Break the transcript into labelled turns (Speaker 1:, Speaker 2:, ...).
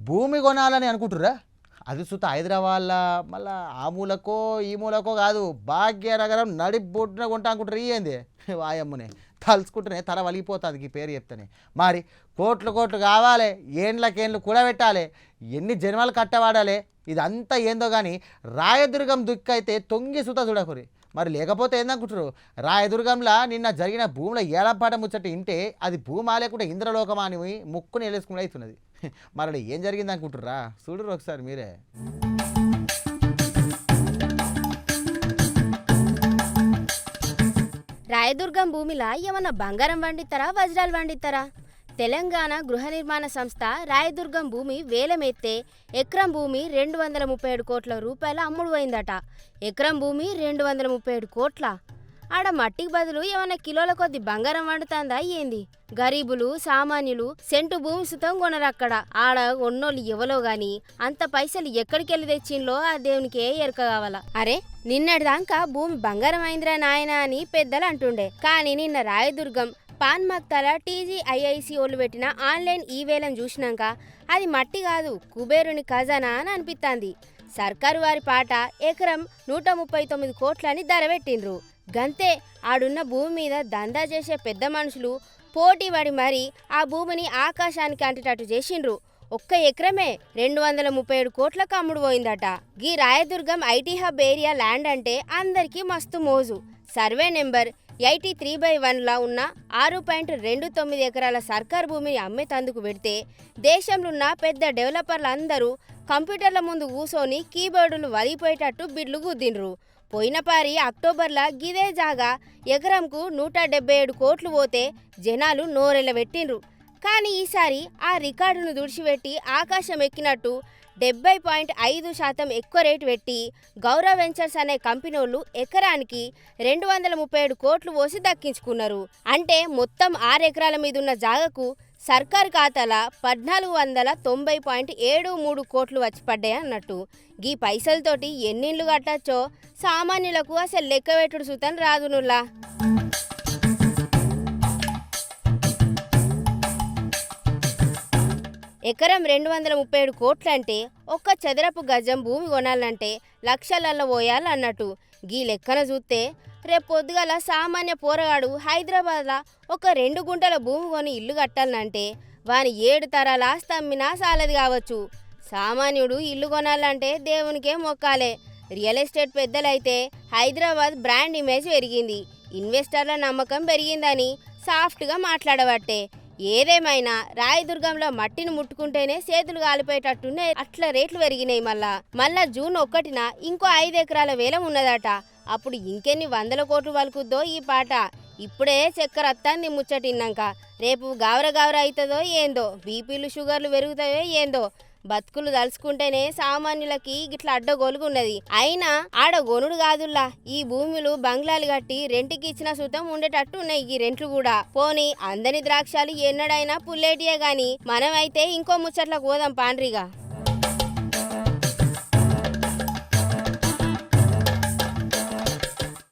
Speaker 1: భూమి కొనాలని అనుకుంటుర్రా? అది సుత హైదరాబాద్‌ల మళ్ళా ఆ మూలకో, ఈ మూలకో కాదు. భాగ్యనగరం నడిబొడ్డున కొంటా అనుకుంటారు ఏంది? వాయమ్మనే తలుచుకుంటేనే తల వలిగిపోతుంది ఈ పేరు చెప్తేనే. మరి కోట్లు కోట్లు కావాలి, ఏండ్లకేండ్లు కూడబెట్టాలి, ఎన్ని జన్మలు కట్టవాడాలి, ఇదంతా ఏందో కానీ రాయదుర్గం దుక్కైతే తొంగి సుత చూడకురి. మరి లేకపోతే ఏందనుకుంటారు? రాయదుర్గంలో నిన్న జరిగిన భూమిలో ఏలపాట ముచ్చట ఇంటే అది భూమా లేకుంటే ఇంద్రలోకమా అని ముక్కుని వెళ్ళేసుకుని అవుతున్నది. మరి ఏం జరిగింది అనుకుంటుర్రా? చూడరు ఒకసారి మీరే.
Speaker 2: రాయదుర్గం భూమిలా ఏమన్నా బంగారం వండిస్తారా, వజ్రాలు వండిస్తారా? తెలంగాణ గృహ నిర్మాణ సంస్థ రాయదుర్గం భూమి వేలమెత్తే ఎకరం భూమి 237 కోట్ల రూపాయల అమ్ముడు పోయిందట. ఎకరం భూమి 237 కోట్ల. ఆడ మట్టికి బదులు ఏమన్నా కిలోల కొద్ది బంగారం వండుతుందా ఏంది? గరీబులు సామాన్యులు సెంటు భూమి సుతం కొనరక్కడ. ఆడ ఉన్నోళ్ళు ఎవలో గాని అంత పైసలు ఎక్కడికెళ్ళి తెచ్చిండ్లో ఆ దేవునికే ఎరక కావాల. అరే నిన్నటిదాకా భూమి బంగారం అయిందిరా నాయనా అని పెద్దలు అంటుండే. కానీ నిన్న రాయదుర్గం పాన్ మక్తాల TGIIC వాళ్ళు పెట్టిన ఆన్లైన్ ఈవేలం చూసినాక అది మట్టి కాదు కుబేరుని ఖజానా అని అనిపిస్తుంది. సర్కారు వారి పాట ఎకరం 139 కోట్లని ధర పెట్టిండ్రు. గంతే ఆడున్న భూమి మీద దందా చేసే పెద్ద మనుషులు పోటీ పడి మరి ఆ భూమిని ఆకాశానికి అంటేటట్టు చేసిండ్రు. ఒక్క ఎకరమే 237 కోట్లకు అమ్ముడు పోయిందట. గీ Rayadurgam IT hub area land అంటే అందరికీ మస్తు మోజు. సర్వే నెంబర్ 83/1లా ఉన్న 6.29 ఎకరాల సర్కారు భూమిని అమ్మేతందుకు పెడితే దేశంలో ఉన్న పెద్ద డెవలపర్లు అందరూ కంప్యూటర్ల ముందు కూసోని కీబోర్డులు వలిగిపోయేటట్టు బిడ్లు గుద్దిండ్రు. పోయినపారి అక్టోబర్లో గిదే జాగా ఎకరంకు 177 కోట్లు పోతే జనాలు నోరెళ్ళబెట్టిండ్రు. కానీ ఈసారి ఆ రికార్డును దుడిచిపెట్టి ఆకాశం ఎక్కినట్టు 70.5% ఎక్కువ రేటు పెట్టి గౌరవ్ వెంచర్స్ అనే కంపెనీలు ఎకరానికి 237 కోట్లు పోసి దక్కించుకున్నారు. అంటే మొత్తం 6 ఎకరాల మీద ఉన్న జాగకు సర్కారు ఖాతాల 1490.73 కోట్లు వచ్చి పడ్డాయి అన్నట్టు. గీ పైసలతోటి ఎన్నిండ్లు కట్టచ్చో సామాన్యులకు అసలు లెక్కపెట్టుడు సుతం రాదునుల్లా. ఎకరం 237 కోట్లంటే ఒక్క చదరపు గజం భూమి కొనాలంటే లక్షలల్లో పోయాలన్నట్టు. గీ లెక్కన చూస్తే రేపు పొద్దుగల సామాన్య పోరగాడు హైదరాబాద్లో ఒక 2 గుంటల భూమి కొని ఇల్లు కట్టాలంటే వాని 7 తరాల ఆస్తి అమ్మినా సాలది కావచ్చు. సామాన్యుడు ఇల్లు కొనాలంటే దేవునికే మొక్కాలే. రియల్ ఎస్టేట్ పెద్దలైతే హైదరాబాద్ బ్రాండ్ ఇమేజ్ పెరిగింది, ఇన్వెస్టర్ల నమ్మకం పెరిగిందని సాఫ్ట్గా మాట్లాడబట్టే. ఏదేమైనా రాయదుర్గంలో మట్టిని ముట్టుకుంటేనే చేతులు కాలిపోయేటట్టునే అట్లా రేట్లు పెరిగినాయి. మళ్ళా జూన్ 1న ఇంకో 5 ఎకరాల వేలం ఉన్నదట. అప్పుడు ఇంకెన్ని 100 కోట్లు పలుకుద్దో ఈ పాట. ఇప్పుడే చక్కెర అత్తాంది ముచ్చటిన్నాక రేపు గావర గావర అవుతుందో ఏందో, బీపీలు షుగర్లు పెరుగుతాయో ఏందో. బతుకులు దలుచుకుంటేనే సామాన్యులకి గిట్లా అడ్డగోలుగున్నది. అయినా ఆడ గొనుడు కాదుల్లా, ఈ భూములు బంగ్లాలు కట్టి రెంట్కి ఇచ్చిన సుతం ఉండేటట్టు ఉన్నాయి ఈ రెంట్లు కూడా. పోనీ అందని ద్రాక్షాలు ఎన్నడైనా పుల్లేటియే గాని మనమైతే ఇంకో ముచ్చట్లకు పోదాం పాండ్రిగా.